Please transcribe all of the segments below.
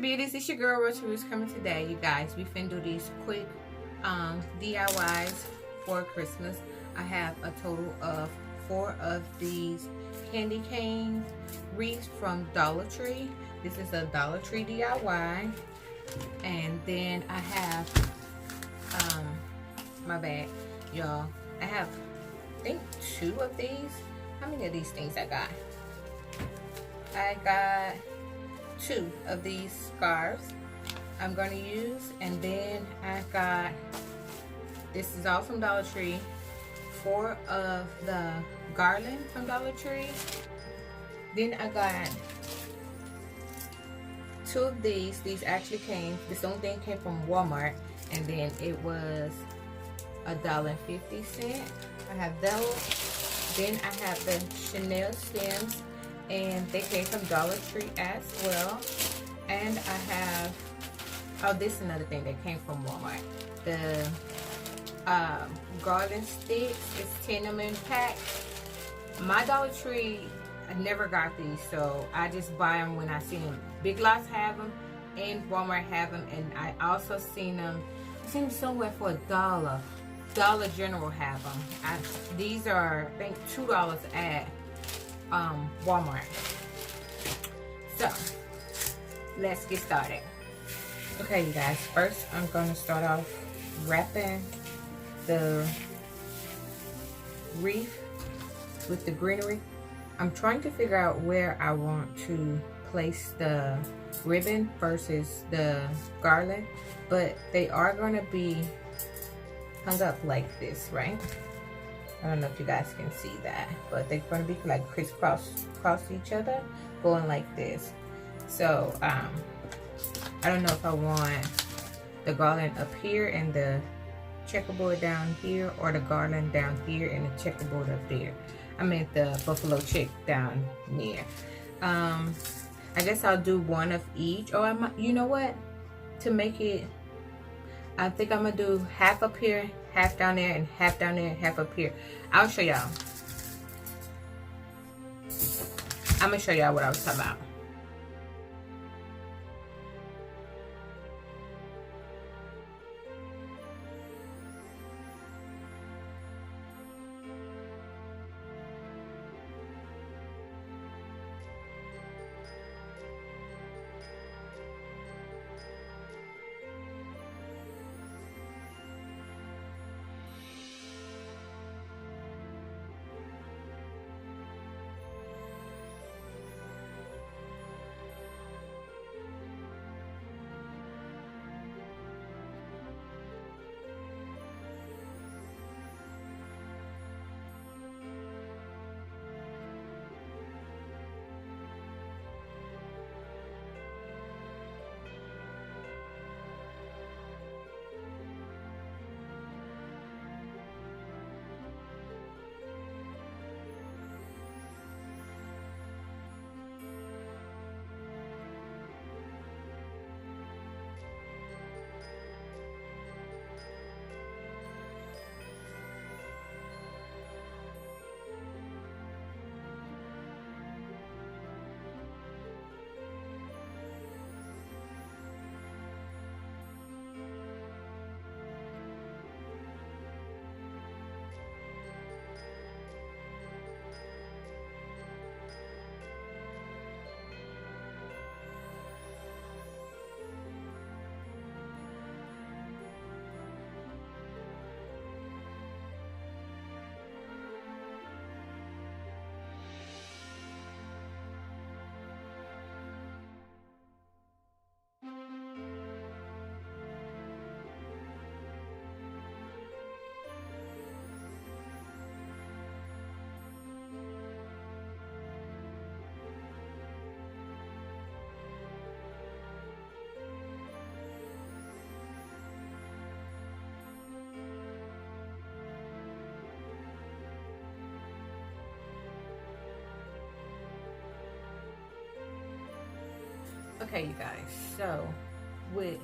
beauties, it's your girl Rose coming today. You guys, we finna do these quick DIYs for Christmas. I have a total of 4 of these candy cane wreaths from Dollar Tree. This is a Dollar Tree DIY. And then I have my bag, y'all. I have, I think, 2 of these. How many of these things I got? I got 2 of these scarves I'm going to use, and then I got, this is all from Dollar Tree, 4 of the garland from Dollar Tree. Then I got 2 of these. These actually came, this only thing came from Walmart, and then it was $1.50. I have those. Then I have the Chanel stems, and they came from Dollar Tree as well. And I have, oh, this is another thing that came from Walmart. The garland sticks. It's 10 of them in pack. My Dollar Tree, I never got these, so I just buy them when I see them. Big Lots have them, and Walmart have them, and I also seen them somewhere for $1. Dollar General have them. These are, I think, $2 at Walmart. So let's get started. Okay, you guys, first I'm going to start off wrapping the wreath with the greenery. I'm trying to figure out where I want to place the ribbon versus the garland, but they are going to be hung up like this, right? I don't know if you guys can see that, but they're going to be like crisscross across each other, going like this. So I don't know if I want the garland up here and the checkerboard down here, or the garland down here and the checkerboard up there. I meant the buffalo check down near. I guess I'll do 1 of each, or I might, you know what? To make it, I think I'm gonna do half up here, half down there, and half down there, and half up here. I'll show y'all. I'm gonna show y'all what I was talking about. Okay, you guys, so with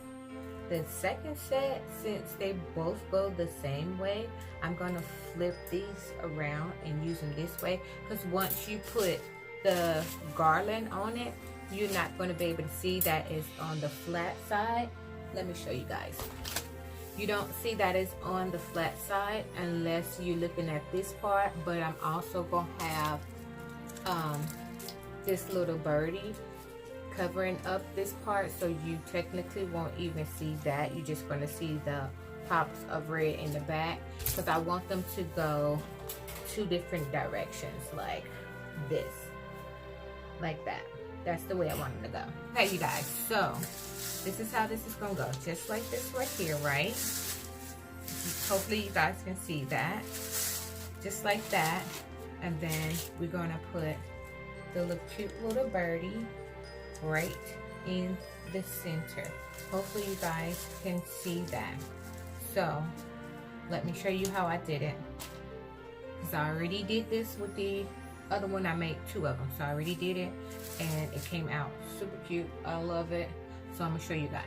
the second set, since they both go the same way, I'm going to flip these around and use them this way, because once you put the garland on it, you're not going to be able to see that is on the flat side. Let me show you guys. You don't see that is on the flat side unless you're looking at this part, but I'm also going to have this little birdie covering up this part, so you technically won't even see that. You're just going to see the pops of red in the back, because I want them to go 2 different directions, like this, like that. That's the way I want them to go. Okay, you guys, so this is how this is going to go, just like this right here, right? Hopefully you guys can see that, just like that. And then we're going to put the little cute little birdie right in the center. Hopefully you guys can see that. So let me show you how I did it, because I already did this with the other one. I made 2 of them, so I already did it and it came out super cute. I love it. So I'm gonna show you guys.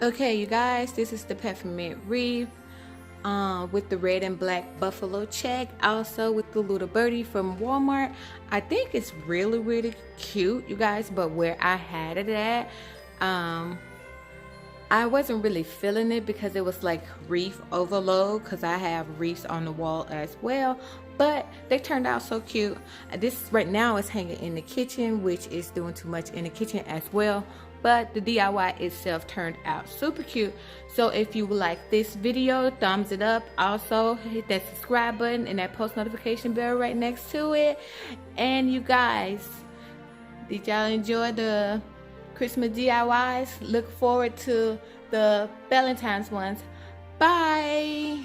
Okay, you guys, this is the peppermint wreath with the red and black buffalo check, also with the little birdie from Walmart. I think it's really cute, you guys, but where I had it at, I wasn't really feeling it because it was like wreath overload, because I have wreaths on the wall as well, but they turned out so cute. This right now is hanging in the kitchen, which is doing too much in the kitchen as well, but the DIY itself turned out super cute. So if you like this video, thumbs it up. Also hit that subscribe button and that post notification bell right next to it. And you guys, did y'all enjoy the Christmas DIYs? Look forward to the Valentine's ones. Bye.